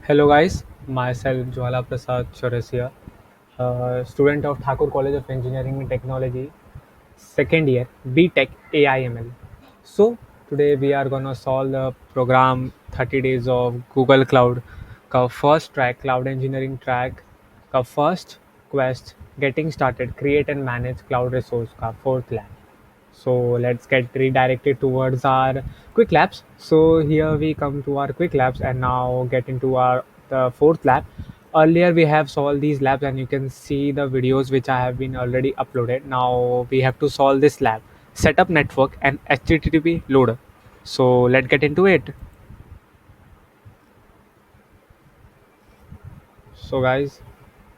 Hello guys, myself Jwala Prasad Chaurasia, student of Thakur College of Engineering and Technology, second year, BTech AIML. So today we are gonna solve the program 30 days of Google Cloud का first track, cloud engineering track का first quest, getting started, create and manage cloud resource का fourth lab. So let's get redirected towards our quick labs. So here we come to our quick labs and now get into our the fourth lab. Earlier we have solved these labs and you can see the videos which I have been already uploaded. Now we have to solve this lab, setup network and HTTP loader. So let's get into it. So guys,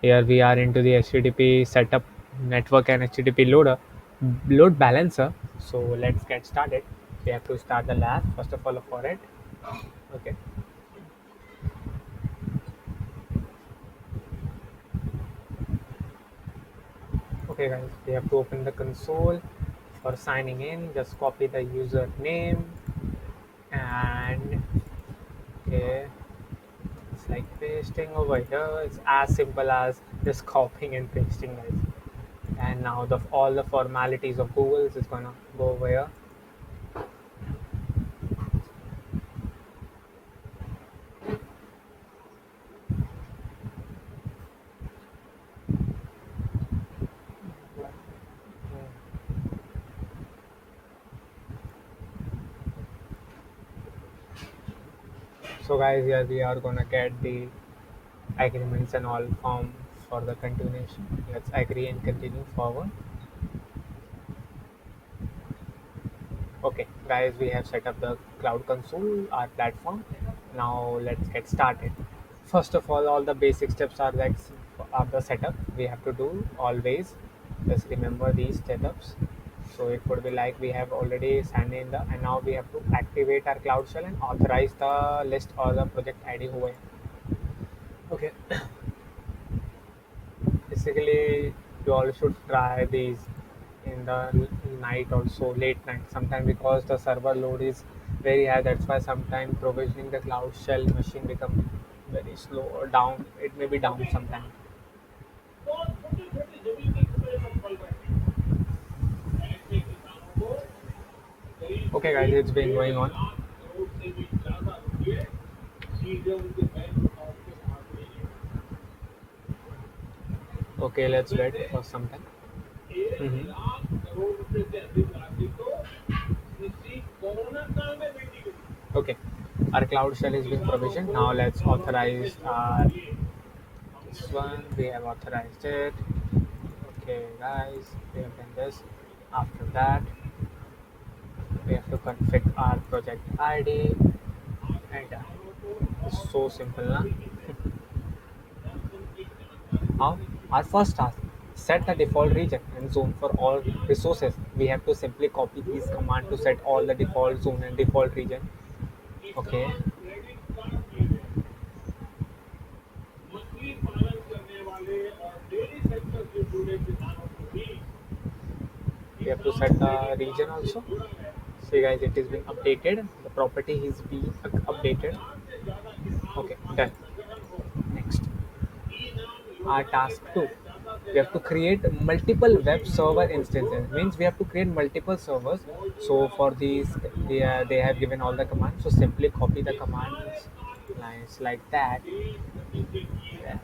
here we are into the HTTP setup network and HTTP load balancer. So let's get started. We have to start the lab first of all for it. Okay. Okay guys, we have to open the console for signing in. Just copy the username and okay, it's like pasting over here. It's as simple as just copying and pasting guys. And now the all the formalities of Google is gonna go over here. So guys, here we are gonna get the agreements and all form for the continuation. Let's agree and continue forward. Okay, guys, we have set up the cloud console, our platform. Now let's get started. First of all the basic steps are like are the setup we have to do always. Just remember these setups. So it would be like we have already signed in the and now we have to activate our cloud shell and authorize the list or the project ID who. Okay, basically you all should try these in the night also late night sometime because the server load is very high. That's why sometimes provisioning the cloud shell machine become very slow or down. It may be down sometime. Okay guys, it's been going on. Okay, let's wait for some time. Mhm. Okay, our cloud shell is being provisioned. Now let's authorize our this one. We have authorized it. Okay, guys, we have done this. After that, we have to config our project ID. And it's so simple, na? Now, our first task, set the default region and zone for all resources. We have to simply copy this command to set all the default zone and default region. Okay, we have to set the region also. See guys, it is being updated. The property is being updated. Okay, done. Next, our task 2, we have to create multiple web server instances. Means we have to create multiple servers. So for these they have given all the commands, so simply copy the commands lines like that,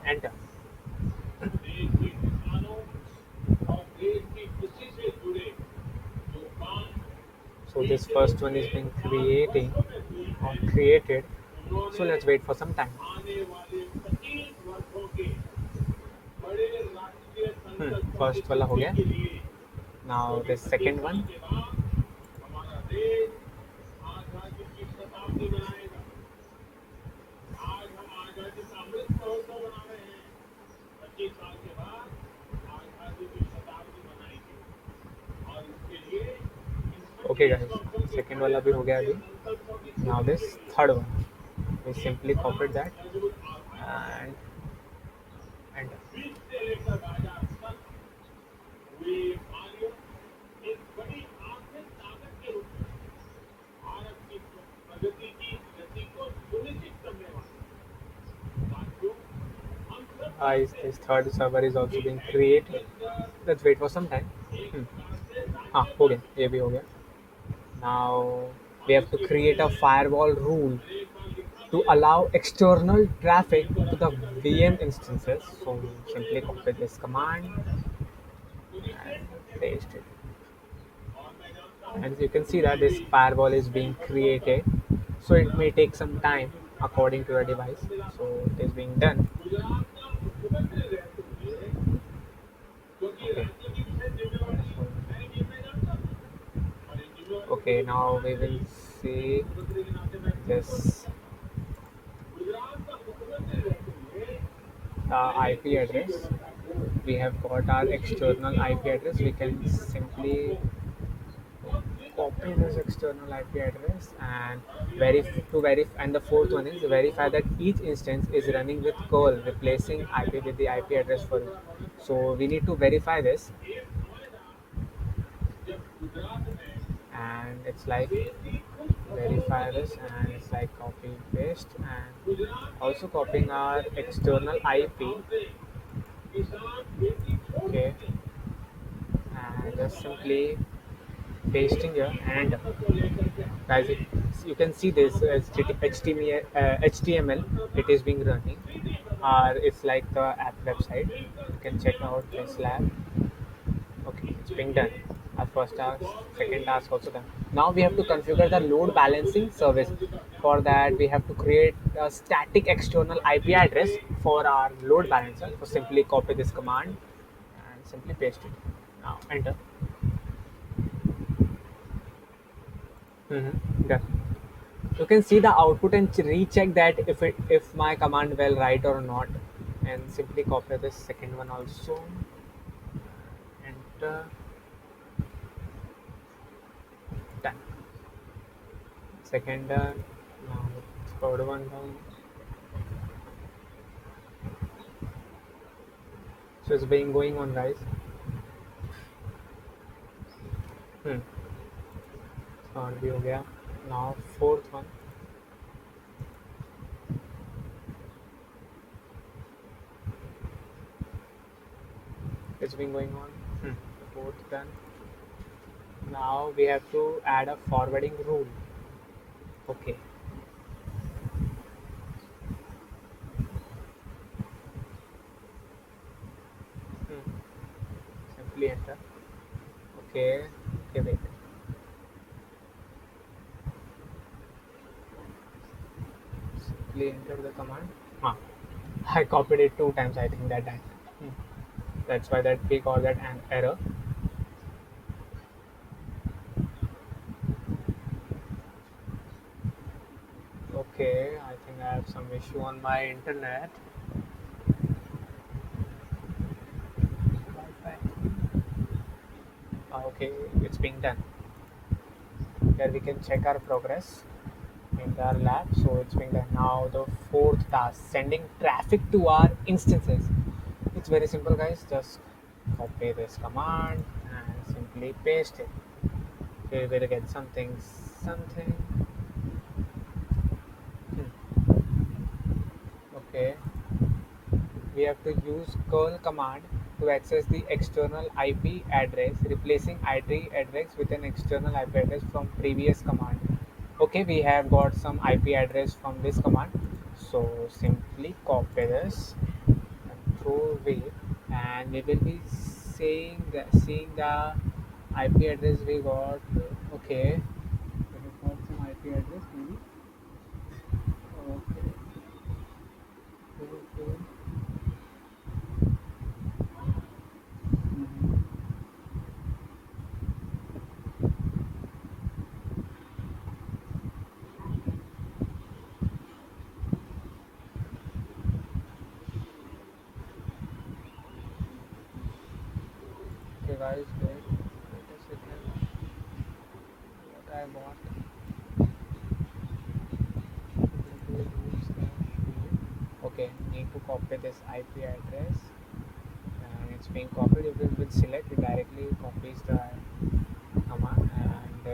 enter. So this first one is being creating or created. So let's wait for some time. First वाला हो गया. Now the second one. Okay guys, second वाला भी हो गया अभी. Now this third one, we simply copied that and enter. This third server is also being created. Let's wait for some time. हाँ हो गया ये भी हो गया. Now we have to create a firewall rule to allow external traffic to the VM instances. So simply copy this command and paste it. And you can see that this firewall is being created. So it may take some time according to your device. So it is being done. Okay. Okay, now we will see this IP address. We have got our external IP address. We can simply copy this external IP address and verify. And the fourth one is verify that each instance is running with curl, replacing IP with the IP address for it. So we need to verify this, and it's like verify this, and it's like copy paste, and also copying our external IP. Okay, and just simply pasting here, and guys, you can see this as HTML. It is being running. It's like the app website. You can check out this lab. Okay, it's being done. Our first task, second task also done. Now we have to configure the load balancing service. For that, we have to create a static external IP address for our load balancer. So simply copy this command and simply paste it. Now enter. Done. You can see the output and recheck that if my command well right or not, and simply copy this second one also. Enter. Done. Second done. Now third one done. So it's been going on, guys. Hmm. Third भी हो गया. Now fourth one. It's been going on. Fourth done. Now we have to add a forwarding rule. Okay. Simply enter. Okay. Okay, wait. Simply enter the command. I copied it two times. I think that. Hmm. That's why that we call that an error. Okay, I think I have some issue on my internet. Okay, it's being done. Here we can check our progress in our lab. So it's being done. Now the fourth task, sending traffic to our instances. It's very simple, guys. Just copy this command and simply paste it. We will get something. Okay, we have to use curl command to access the external IP address, replacing IP address with an external IP address from previous command. Okay, we have got some IP address from this command. So simply copy this and throw away, and we will be seeing the IP address we got. Okay, we have got some IP address maybe. Okay. Okay. Okay, guys, wait a second. What I bought. Okay, need to copy this IP address, and it's being copied. If it will select, it directly copies the command, and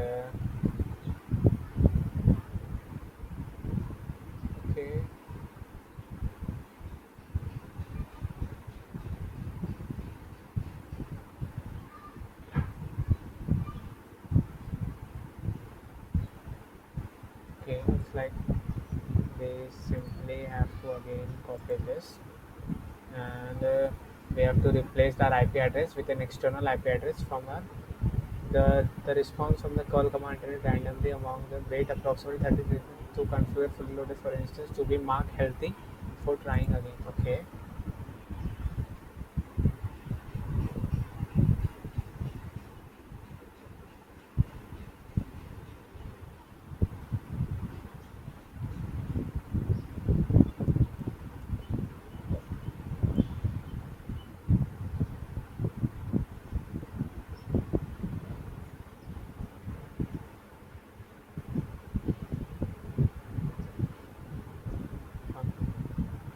okay, simply have to again copy this, and we have to replace our IP address with an external IP address from our the response from the call command is randomly among the wait approximately 30 seconds to configure fully loaded, for instance, to be marked healthy for trying again. Okay.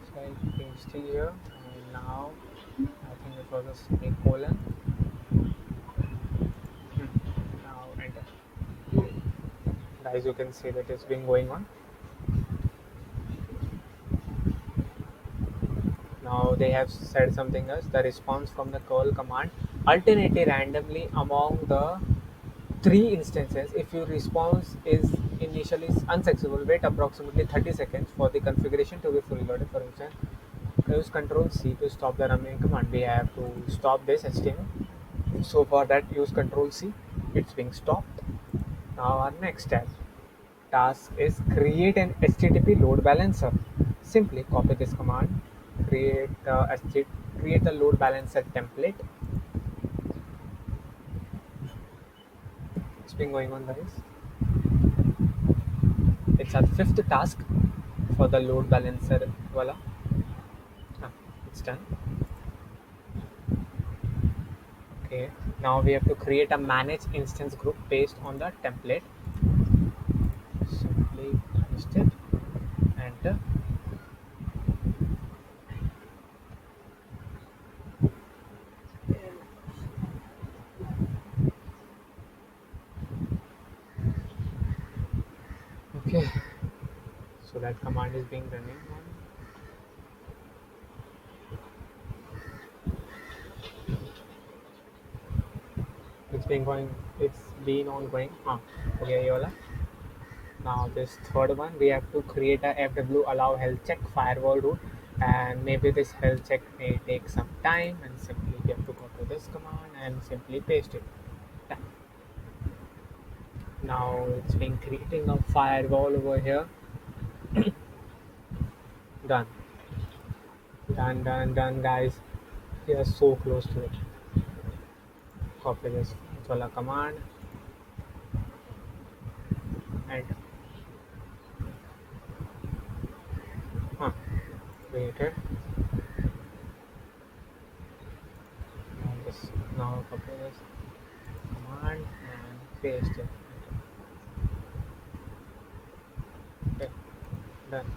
So I pasting here, and now I think it was a semicolon. Now enter. Guys, you can see that it's been going on. Now they have said something else. The response from the call command alternately randomly among the three instances. If your response is initially unsuccessful, wait approximately 30 seconds for the configuration to be fully loaded. For instance, use Control C to stop the running command. We have to stop this HTML. So for that, use Control C. It's being stopped. Now our next step task is create an HTTP load balancer. Simply copy this command, create create a load balancer template. It's been going on, guys. It's our fifth task for the load balancer. Voila, ah, it's done. Okay, now we have to create a manage instance group based on the template. Simply paste it, enter. Okay, so that command is being running. It's been ongoing. Okay, Yola. Now this third one, we have to create a FW allow health check firewall route, and maybe this health check may take some time, and simply we have to copy this command and simply paste it. Done. Now it's been creating a firewall over here. Done. Done, guys. We are so close to it. Copy this Zola command and huh, created. Now this now copy this command and paste it. Okay, done.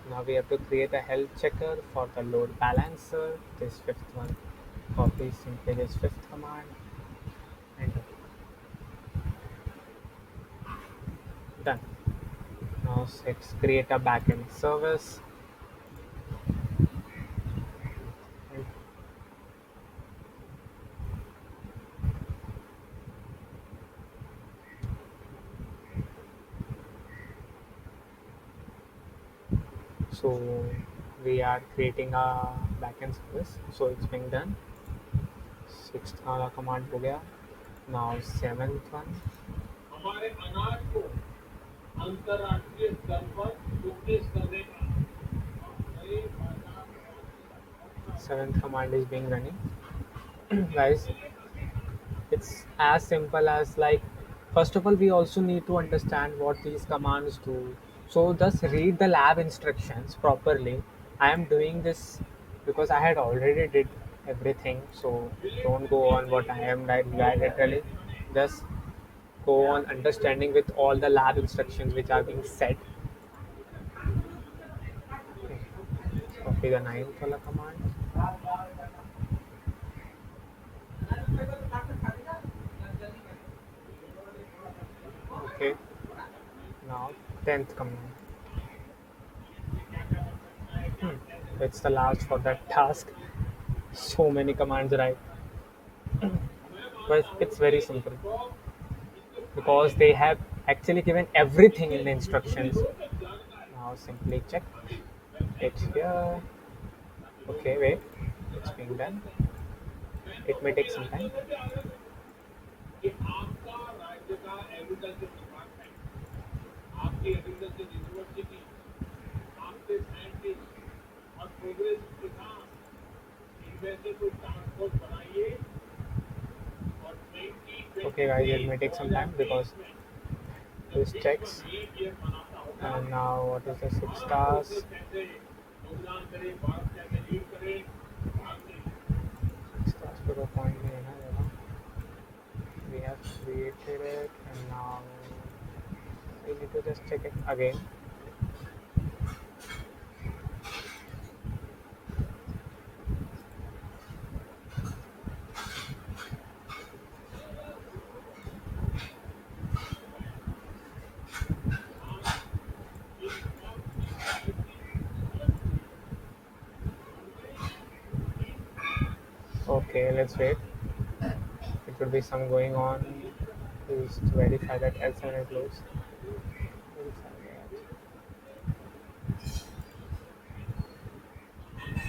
Now we have to create a health checker for the load balancer. This fifth one. Copy simply this fifth command. Enter. Done. Now let's create a backend service. And so we are creating a backend service. So it's being done. Sixth वाला command हो गया. Now seventh one. हमारे अनाज को अंतर्राष्ट्रीय स्तर पर showcase करने का seventh command is being running. Guys, it's as simple as like first of all we also need to understand what these commands do. So just read the lab instructions properly. I am doing this because I had already did everything, so don't go on what I am literally just go on understanding with all the lab instructions which are being set. Copy the ninth wala command. Okay, now 10th command. It's the last for that task. So many commands, right? But it's very simple because they have actually given everything in the instructions. Now simply check it here. Okay, wait, it's being done. It may take some time. Okay, guys, it may take some time because this checks. And now, what is the 6 stars? 6 stars for the point here, we have created it, and now we need to just check it again. Okay, let's wait. It could be some going on. Please to verify that L7 is closed. Verify that.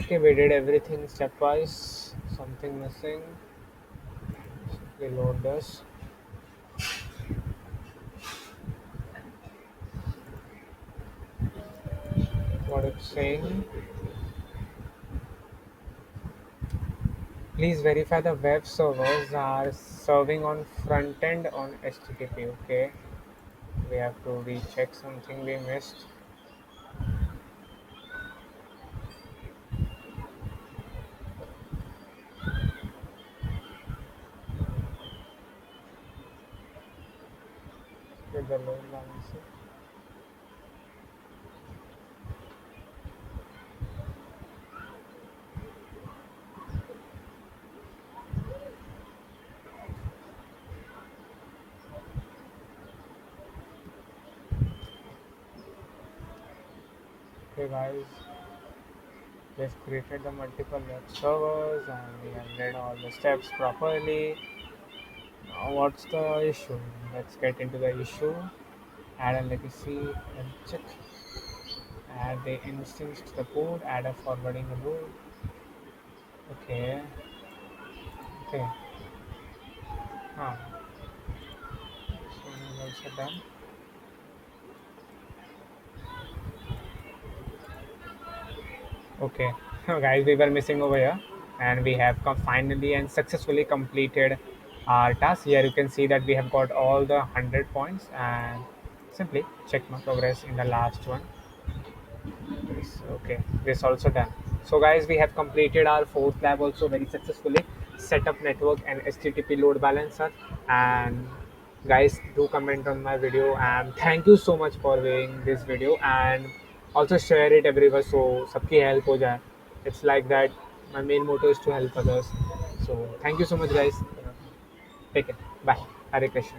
Okay, we did everything stepwise. Something missing. Reload this. What it's saying. Please verify the web servers are serving on front end on HTTP. Okay, we have to recheck something we missed. Get the load balancer. Okay, guys, we've created the multiple web servers and we have read all the steps properly. Now, what's the issue? Let's get into the issue. Add a legacy and check. Add the instance to the code. Add a forwarding rule. Okay. Okay. Huh. This one is also done. Okay, guys, we were missing over here, and we have finally and successfully completed our task. Here you can see that we have got all the 100 points, and simply check my progress in the last one. Yes, okay, this also done. So, guys, we have completed our fourth lab also very successfully. Set up network and HTTP load balancer. And guys, do comment on my video. And thank you so much for viewing this video. And also share it everywhere so सबकी help हो जाए. It's like that. My main motto is to help others. So thank you so much, guys. Take care. Bye. Hare Krishna.